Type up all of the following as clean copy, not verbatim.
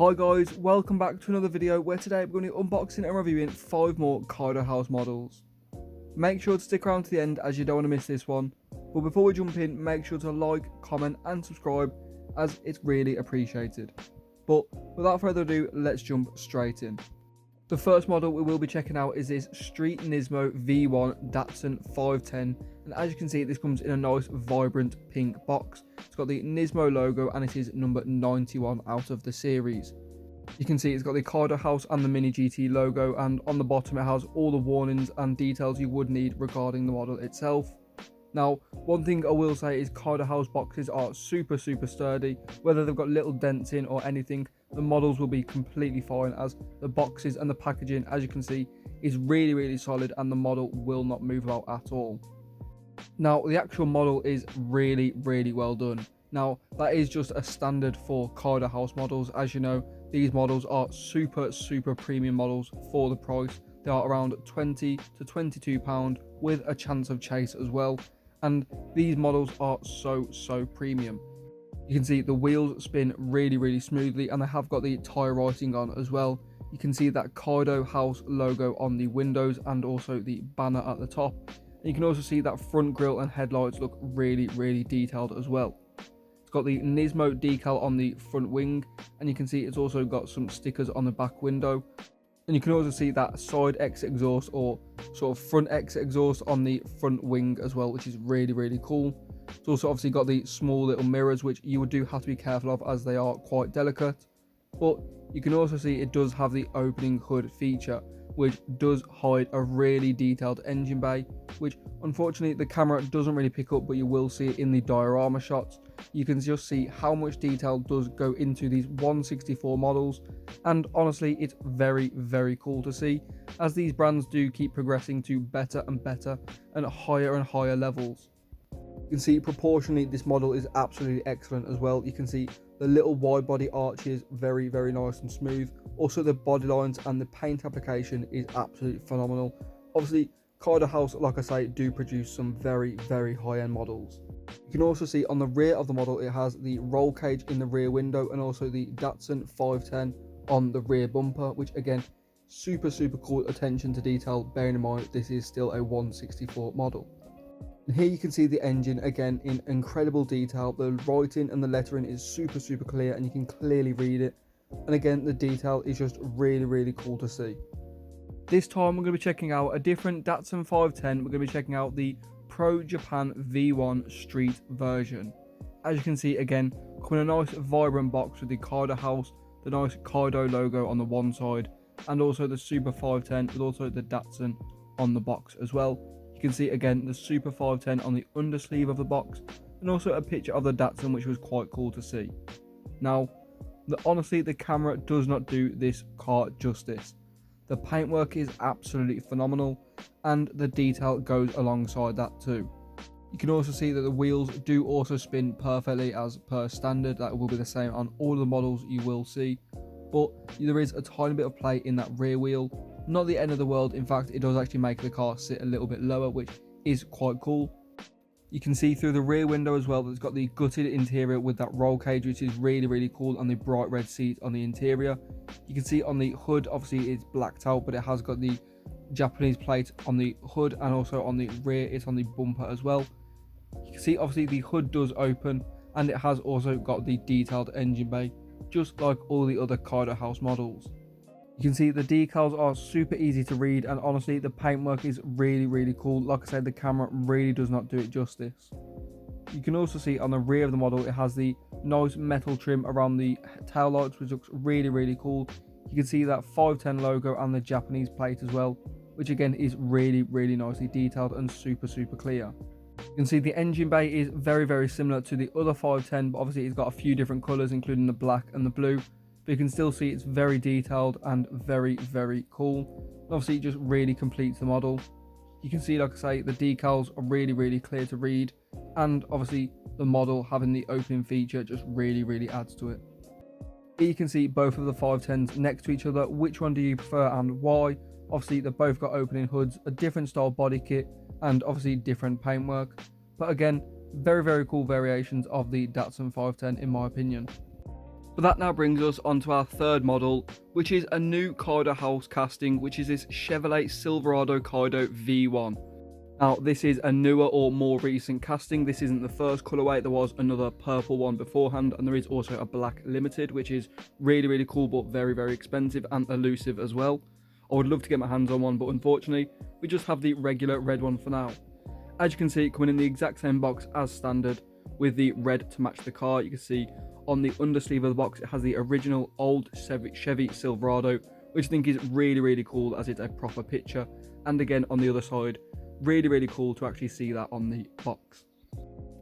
Hi guys, welcome back to another video where today we're going to be unboxing and reviewing 5 more Kaido house models. Make sure to stick around to the end as you don't want to miss this one. But before we jump in, make sure to like, comment and subscribe as it's really appreciated. But without further ado, let's jump straight in. The first model we will be checking out is this Street Nismo V1 Datsun 510, and as you can see this comes in a nice vibrant pink box. It's got the Nismo logo and it is number 91 out of the series. You can see it's got the Kaido house and the Mini GT logo, and on the bottom it has all the warnings and details you would need regarding the model itself. Now, one thing I will say is Kaido house boxes are super sturdy. Whether they've got little dents in or anything, the models will be completely fine, as the boxes and the packaging, as you can see, is really solid and the model will not move about at all. Now, the actual model is really well done. Now, that is just a standard for Kaido house models. As you know, these models are super premium models for the price. They are around £20 to £22 with a chance of chase as well. And these models are so premium. You can see the wheels spin really smoothly, and they have got the tyre writing on as well. You can see that Kaido house logo on the windows and also the banner at the top. And you can also see that front grille and headlights look really detailed as well. It's got the Nismo decal on the front wing, and you can see it's also got some stickers on the back window. And you can also see that side exit exhaust, or sort of front exit exhaust, on the front wing as well, which is really cool. It's also obviously got the small little mirrors, which you do have to be careful of as they are quite delicate. But you can also see it does have the opening hood feature, which does hide a really detailed engine bay, which unfortunately the camera doesn't really pick up, but you will see it in the diorama shots. You can just see how much detail does go into these 164 models, and honestly it's very cool to see, as these brands do keep progressing to better and better and higher levels. You can see proportionally this model is absolutely excellent as well. You can see the little wide body arches, very nice and smooth. Also the body lines and the paint application is absolutely phenomenal. Obviously Kaido house, like I say, do produce some very high-end models. You can also see on the rear of the model it has the roll cage in the rear window, and also the Datsun 510 on the rear bumper, which again, super cool attention to detail, bearing in mind this is still a 164 model. And here you can see the engine again in incredible detail. The writing and the lettering is super clear and you can clearly read it. And again, the detail is just really cool to see. This time we're going to be checking out a different Datsun 510. We're going to be checking out the Pro Japan V1 Street version. As you can see, again, come in a nice vibrant box with the Kaido house, the nice Kaido logo on the one side, and also the Super 510 with also the Datsun on the box as well. You can see again the Super 510 on the undersleeve of the box, and also a picture of the Datsun, which was quite cool to see. Now, honestly, the camera does not do this car justice. The paintwork is absolutely phenomenal, and the detail goes alongside that too. You can also see that the wheels do also spin perfectly as per standard. That will be the same on all of the models you will see, but there is a tiny bit of play in that rear wheel. Not the end of the world, in fact it does actually make the car sit a little bit lower, which is quite cool. You can see through the rear window as well that it's got the gutted interior with that roll cage, which is really cool, and the bright red seat on the interior. You can see on the hood, obviously it's blacked out, but it has got the Japanese plate on the hood, and also on the rear it's on the bumper as well. You can see obviously the hood does open, and it has also got the detailed engine bay, just like all the other Kaido house models. You can see the decals are super easy to read, and honestly the paintwork is really cool. Like I said, the camera really does not do it justice. You can also see on the rear of the model it has the nice metal trim around the tail lights, which looks really cool. You can see that 510 logo and the Japanese plate as well, which again is really nicely detailed and super clear. You can see the engine bay is very similar to the other 510, but obviously it's got a few different colours, including the black and the blue. But you can still see it's very detailed and very cool. Obviously it just really completes the model. You can see, like I say, the decals are really clear to read, and obviously the model having the opening feature just really adds to it. Here you can see both of the 510s next to each other. Which one do you prefer and why? Obviously they've both got opening hoods, a different style body kit, and obviously different paintwork. But again, very cool variations of the Datsun 510 in my opinion. But that now brings us onto our third model, which is a new Kaido house casting, which is this Chevrolet Silverado Kaido V1. Now, this is a newer or more recent casting. This isn't the first colorway. There was another purple one beforehand, and there is also a black limited, which is really, really cool, but very, very expensive and elusive as well. I would love to get my hands on one, but unfortunately, we just have the regular red one for now. As you can see, coming in the exact same box as standard, with the red to match the car. You can see on the undersleeve of the box, it has the original old Chevy Silverado, which I think is really, really cool as it's a proper picture. And again, on the other side, really, really cool to actually see that on the box.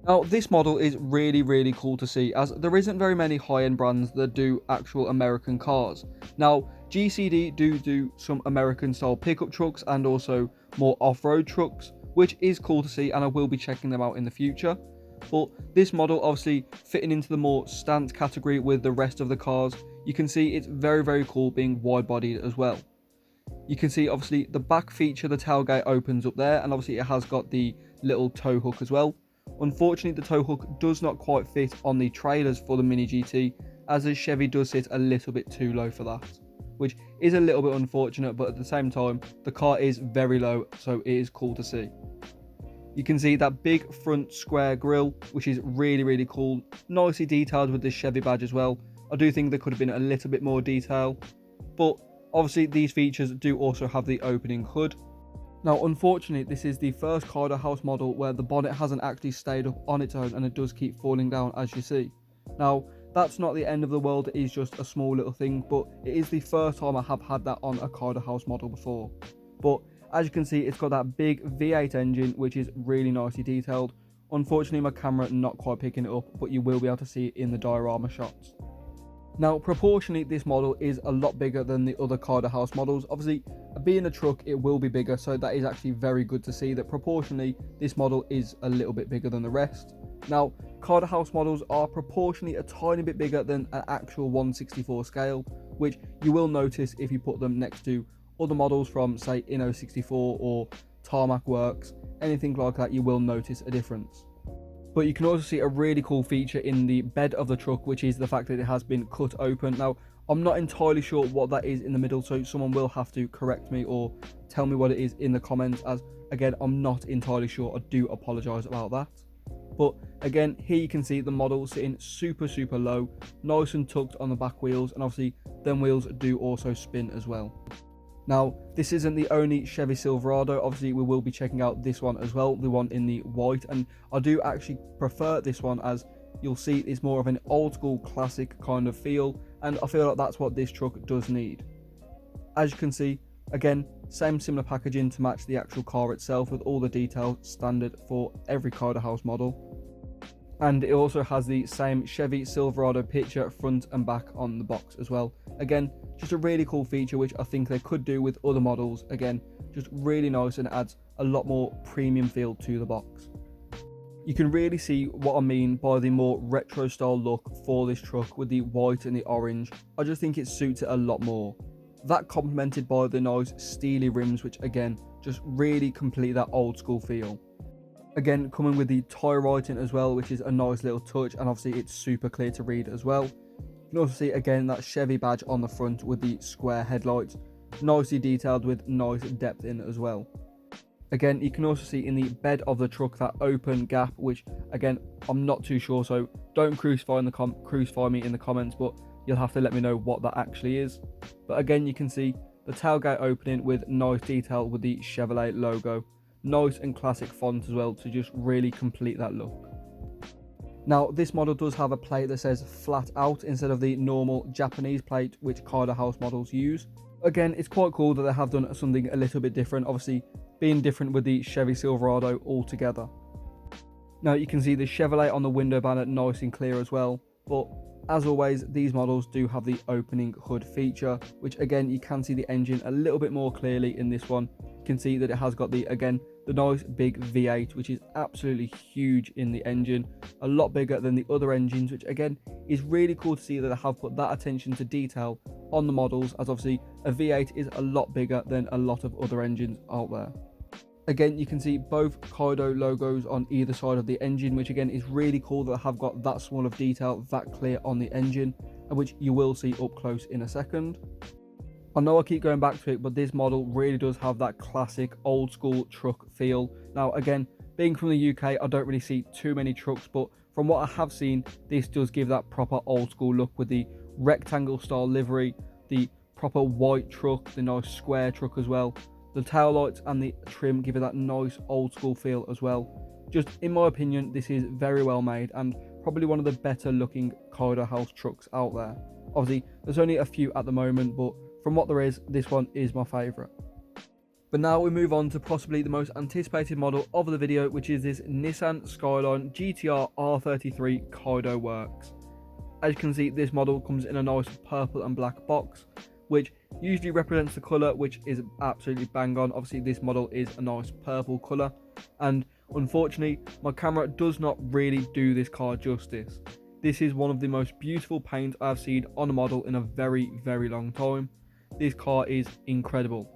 Now, this model is really, really cool to see, as there isn't very many high-end brands that do actual American cars. Now, GCD do some American-style pickup trucks and also more off-road trucks, which is cool to see, and I will be checking them out in the future. But this model, obviously fitting into the more stance category with the rest of the cars, you can see it's very, very cool being wide-bodied as well. You can see obviously the back feature, the tailgate opens up there, and obviously it has got the little tow hook as well. Unfortunately, the tow hook does not quite fit on the trailers for the Mini GT, as the Chevy does sit a little bit too low for that, which is a little bit unfortunate, but at the same time, the car is very low, so it is cool to see. You can see that big front square grille, which is really, really cool, nicely detailed with the Chevy badge as well. I do think there could have been a little bit more detail, but obviously these features do also have the opening hood. Now, unfortunately, this is the first Kaido house model where the bonnet hasn't actually stayed up on its own, and it does keep falling down, as you see. Now, that's not the end of the world, it is just a small little thing, but it is the first time I have had that on a Kaido house model before. But as you can see, it's got that big V8 engine, which is really nicely detailed. Unfortunately, my camera not quite picking it up, but you will be able to see it in the diorama shots. Now, proportionally, this model is a lot bigger than the other Kaido house models. Obviously, being a truck, it will be bigger, so that is actually very good to see that proportionally, this model is a little bit bigger than the rest. Now, Kaido house models are proportionally a tiny bit bigger than an actual 1/64 scale, which you will notice if you put them next to other models from, say, Inno 64 or Tarmac Works, anything like that, you will notice a difference. But you can also see a really cool feature in the bed of the truck, which is the fact that it has been cut open. Now, I'm not entirely sure what that is in the middle, so someone will have to correct me or tell me what it is in the comments, as again, I'm not entirely sure. I do apologise about that. But again, here you can see the model sitting super, super low, nice and tucked on the back wheels, and obviously them wheels do also spin as well. Now, this isn't the only Chevy Silverado. Obviously, we will be checking out this one as well, the one in the white, and I do actually prefer this one, as you'll see it's more of an old school classic kind of feel, and I feel like that's what this truck does need. As you can see, again, same similar packaging to match the actual car itself, with all the details standard for every Kaido house model. And it also has the same Chevy Silverado picture front and back on the box as well. Again, just a really cool feature, which I think they could do with other models. Again, just really nice and adds a lot more premium feel to the box. You can really see what I mean by the more retro style look for this truck with the white and the orange. I just think it suits it a lot more. That complemented by the nice steely rims, which again, just really complete that old school feel. Again, coming with the tyre writing as well, which is a nice little touch, and obviously it's super clear to read as well. You can also see again that Chevy badge on the front with the square headlights, nicely detailed with nice depth in as well. Again, you can also see in the bed of the truck that open gap, which again, I'm not too sure, so don't crucify me in the comments, but you'll have to let me know what that actually is. But again, you can see the tailgate opening with nice detail with the Chevrolet logo. Nice and classic font as well to just really complete that look. Now, this model does have a plate that says flat out instead of the normal Japanese plate which Kaido house models use. Again, it's quite cool that they have done something a little bit different, obviously being different with the Chevy Silverado altogether. Now, you can see the Chevrolet on the window banner nice and clear as well, but as always, these models do have the opening hood feature, which again, you can see the engine a little bit more clearly in this one. You can see that it has got the nice big V8, which is absolutely huge in the engine, a lot bigger than the other engines, which again is really cool to see that they have put that attention to detail on the models, as obviously a V8 is a lot bigger than a lot of other engines out there. Again, you can see both Kaido logos on either side of the engine, which again is really cool that I have got that small of detail that clear on the engine. which you will see up close in a second. I know I keep going back to it, but this model really does have that classic old school truck feel. Now again, being from the UK, I don't really see too many trucks, but from what I have seen, this does give that proper old school look with the rectangle style livery, the proper white truck, the nice square truck as well. The tail lights and the trim give it that nice old school feel as well. Just in my opinion, this is very well made and probably one of the better looking Kaido house trucks out there. Obviously, there's only a few at the moment, but from what there is, this one is my favourite. But now we move on to possibly the most anticipated model of the video, which is this Nissan Skyline GTR R33 Kaido Works. As you can see, this model comes in a nice purple and black box, which usually represents the colour, which is absolutely bang on. Obviously, this model is a nice purple colour, and unfortunately, my camera does not really do this car justice. This is one of the most beautiful paints I've seen on a model in a very, very long time. This car is incredible.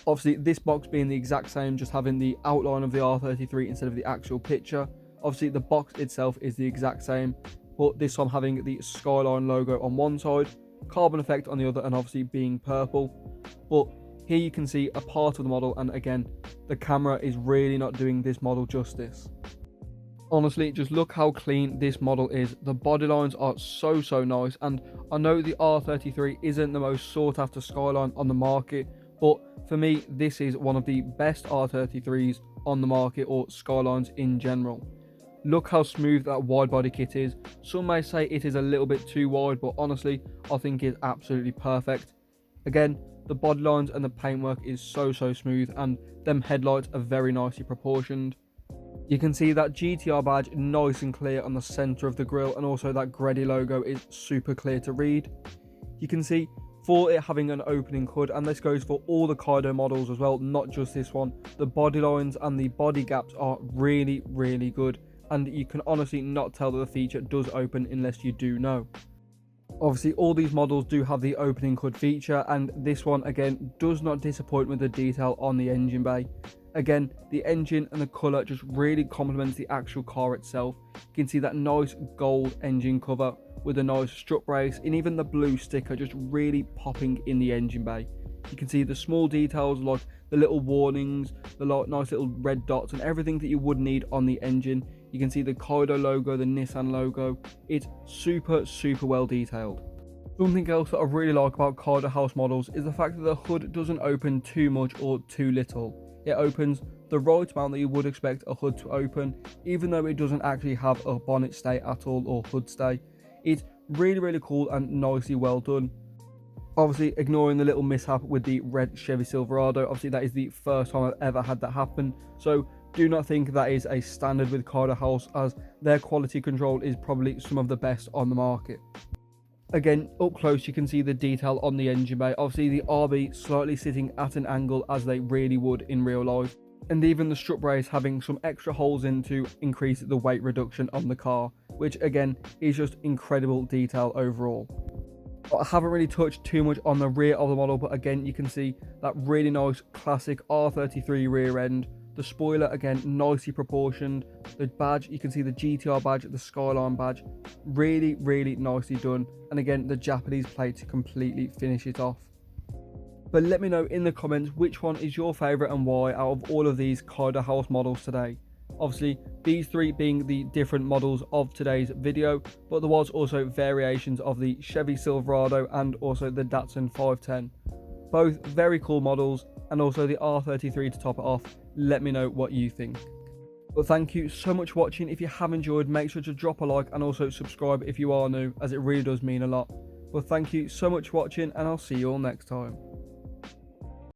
Obviously, this box being the exact same, just having the outline of the R33 instead of the actual picture. Obviously, the box itself is the exact same, but this time having the Skyline logo on one side, carbon effect on the other, and obviously being purple. But here you can see a part of the model, and again, the camera is really not doing this model justice. Honestly, just look how clean this model is. The body lines are so nice, and I know the R33 isn't the most sought after Skyline on the market, but for me, this is one of the best R33s on the market, or Skylines in general. Look how smooth that wide body kit is. Some may say it is a little bit too wide, but honestly, I think it's absolutely perfect. Again, the body lines and the paintwork is so smooth, and them headlights are very nicely proportioned. You can see that GTR badge nice and clear on the center of the grille, and also that Grady logo is super clear to read. You can see for it having an opening hood, and this goes for all the Kaido models as well, not just this one, the body lines and the body gaps are really good, and you can honestly not tell that the feature does open unless you do know. Obviously, all these models do have the opening hood feature, and this one again does not disappoint with the detail on the engine bay. Again, the engine and the colour just really complements the actual car itself. You can see that nice gold engine cover with a nice strut brace, and even the blue sticker just really popping in the engine bay. You can see the small details like the little warnings, the nice little red dots, and everything that you would need on the engine. You can see the Kaido logo, the Nissan logo. It's super well detailed. Something else that I really like about Kaido house models is the fact that the hood doesn't open too much or too little. It opens the right amount that you would expect a hood to open, even though it doesn't actually have a bonnet stay at all or hood stay. It's really cool and nicely well done. Obviously, ignoring the little mishap with the red Chevy Silverado, obviously that is the first time I've ever had that happen, so do not think that is a standard with Kaido house, as their quality control is probably some of the best on the market. Again, up close you can see the detail on the engine bay. Obviously the RB slightly sitting at an angle as they really would in real life, and even the strut brace having some extra holes in to increase the weight reduction on the car, which again is just incredible detail overall. I haven't really touched too much on the rear of the model, but again you can see that really nice classic R33 rear end. The spoiler again nicely proportioned. The badge, you can see the GTR badge, the Skyline badge, really nicely done, and again the Japanese plate to completely finish it off. But let me know in the comments which one is your favourite and why out of all of these Kaido house models today. Obviously these three being the different models of today's video, but there was also variations of the Chevy Silverado and also the Datsun 510. Both very cool models, and also the R33 to top it off. Let me know what you think. But thank you so much for watching. If you have enjoyed, make sure to drop a like and also subscribe if you are new, as it really does mean a lot. But thank you so much for watching, and I'll see you all next time.